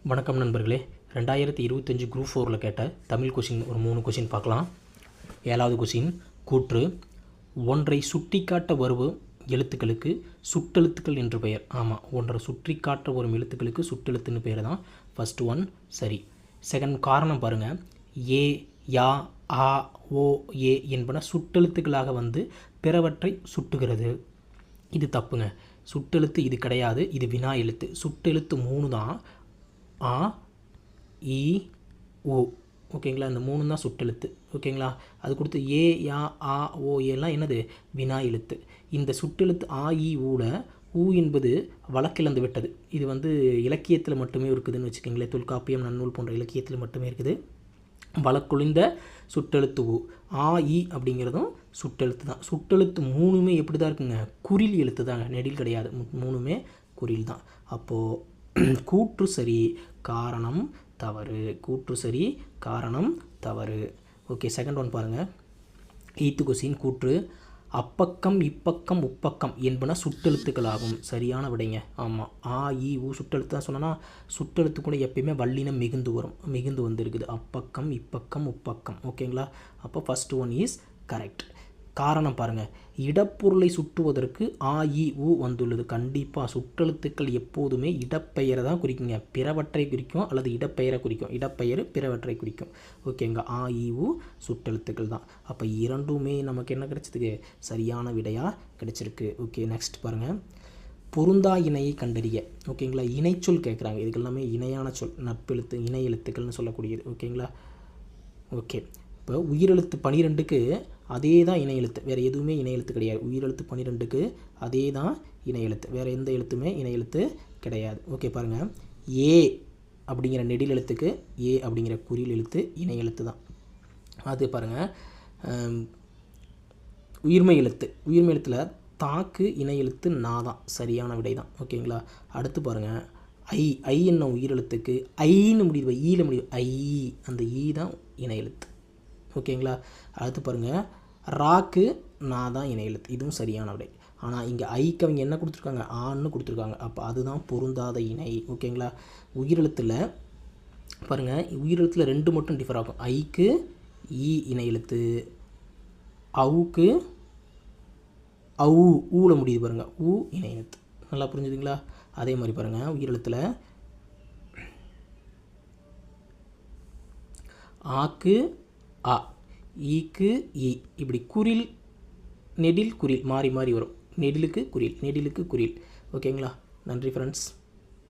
வணக்கம் நண்பர்களே. 2025 குரூப் 4ல் கேட்ட தமிழ் கொஷின் ஒரு 3 கொஷின் பார்க்கலாம். 7வது கொஷின், கூற்று ஒன்றை சுட்டி காட்ட வரும் எழுத்துக்களுக்கு சுட்டெழுத்துக்கள் என்று பெயர். ஆமாம், ஒன்றை சுற்றி காட்ட வரும் எழுத்துக்களுக்கு சுட்டெழுத்துன்னு பெயர் தான். ஃபஸ்ட் ஒன் சரி. செகண்ட் காரணம் பாருங்கள். ஏ, யா, ஆ, ஓ, ஏ என்பன சுட்டெழுத்துக்களாக வந்து பிறவற்றை சுட்டுகிறது. இது தப்புங்க. சுட்டெழுத்து இது கிடையாது, இது வினா எழுத்து. சுட்டெழுத்து 3 தான். ஆ, இ, ஓ. ஓகேங்களா, இந்த 3 தான் சுட்டெழுத்து. ஓகேங்களா, அது கொடுத்து ஏ, யா, ஆ, ஓ, ஏலாம் என்னது வினா எழுத்து. இந்த சுட்டெழுத்து ஆ, இ, ஊவில் ஊ என்பது வழக்கிழந்து விட்டது. இது வந்து இலக்கியத்தில் மட்டுமே இருக்குதுன்னு வச்சுக்கோங்களேன். தொல்காப்பியம், நன்னூல் போன்ற இலக்கியத்தில் மட்டுமே இருக்குது. வழக்குழிந்த சுட்டெழுத்து ஊ. ஆ, இ அப்படிங்கிறதும் சுட்டெழுத்து தான். சுட்டெழுத்து 3மே எப்படி தான் இருக்குங்க, குறில் எழுத்து தாங்க, நெடில் கிடையாது. 3மே குறில் தான். அப்போது கூற்று சரி, காரணம் தவறு. கூற்று சரி, காரணம் தவறு. ஓகே, செகண்ட் ஒன் பாருங்கள். 8th கொஸ்டின், கூற்று அப்பக்கம், இப்பக்கம், உப்பக்கம் என்பன சுட்டெழுத்துக்களாகும். சரியான விடைங்க. ஆமாம், ஆ, இ, ஊ சுட்டெழுத்து தான் சொன்னோன்னா, சுட்டெழுத்து கூட எப்பயுமே வல்லினம் மிகுந்து வரும். மிகுந்து வந்துருக்குது. அப்பக்கம், இப்பக்கம், உப்பக்கம். ஓகேங்களா, அப்போ ஃபஸ்ட் ஒன் இஸ் கரெக்ட். காரணம் பாருங்கள். இடப்பொருளை சுட்டுவதற்கு ஆ, இ, ஊ வந்துள்ளது. கண்டிப்பாக சுட்டெழுத்துக்கள் எப்போதுமே இடப்பெயரை தான் குறிக்குங்க. பிறவற்றை குறிக்கும் அல்லது இடப்பெயரை குறிக்கும். இடப்பெயர் பிறவற்றை குறிக்கும். ஓகேங்க, ஆ, இ, ஊ சுட்டெழுத்துக்கள் தான். அப்போ இரண்டுமே நமக்கு என்ன கிடைச்சதுக்கு சரியான விடையாக கிடைச்சிருக்கு. ஓகே, நெக்ஸ்ட் பாருங்கள். பொருந்தா இணையை கண்டறிய. ஓகேங்களா, இணைச்சொல் கேட்குறாங்க. இதுக்கு எல்லாமே இணையான சொல், நட்பெழுத்து, இணை எழுத்துக்கள்னு சொல்லக்கூடியது. ஓகேங்களா, ஓகே. இப்போ உயிரெழுத்து 12க்கு அதே தான் இணை எழுத்து, வேறு எதுவுமே இணை எழுத்து கிடையாது. உயிரெழுத்து 12க்கு அதே தான் இணை எழுத்து, வேறு எந்த எழுத்துமே இணை எழுத்து கிடையாது. ஓகே பாருங்கள். ஏ அப்படிங்கிற நெடில் எழுத்துக்கு ஏ அப்படிங்கிற குறில் எழுத்து இணை எழுத்து தான். அது பாருங்கள். உயிர்மை எழுத்து, உயிர்மை எழுத்தில் தாக்கு இணை எழுத்து நா தான். சரியான விடை தான். ஓகேங்களா, அடுத்து பாருங்கள். ஐ, ஐ என்ன உயிரெழுத்துக்கு ஐன்னு முடியுது, ஈல முடியுது. ஐ, அந்த ஈ தான் இணை எழுத்து. ஓகேங்களா, அடுத்து பாருங்கள். ராக்கு நான் தான் இணை எழுத்து. இதுவும் சரியான விடை. ஆனால் இங்கே ஐக்கு அவங்க என்ன கொடுத்துருக்காங்க, ஆன்னு கொடுத்துருக்காங்க. அப்போ அதுதான் பொருந்தாத இணை. ஓகேங்களா, உயிரெழுத்தில் பாருங்கள். உயிரெழுத்தில் 2 மட்டும் டிஃபர் ஆகும். ஐக்கு ஈ இணை எழுத்து, அவுக்கு அவு, ஊவில் முடியுது பாருங்கள், ஊ இணை எழுத்து. நல்லா புரிஞ்சுதுங்களா. அதே மாதிரி பாருங்கள். உயிரெழுத்தில் ஆக்கு ஆ, ஈக்கு ஈ, இப்படி குறில் நெடில் குறில் மாறி மாறி வரும். நெடிலுக்கு குறில், நெடிலுக்கு குறில். ஓகேங்களா, நன்றி ஃப்ரெண்ட்ஸ்.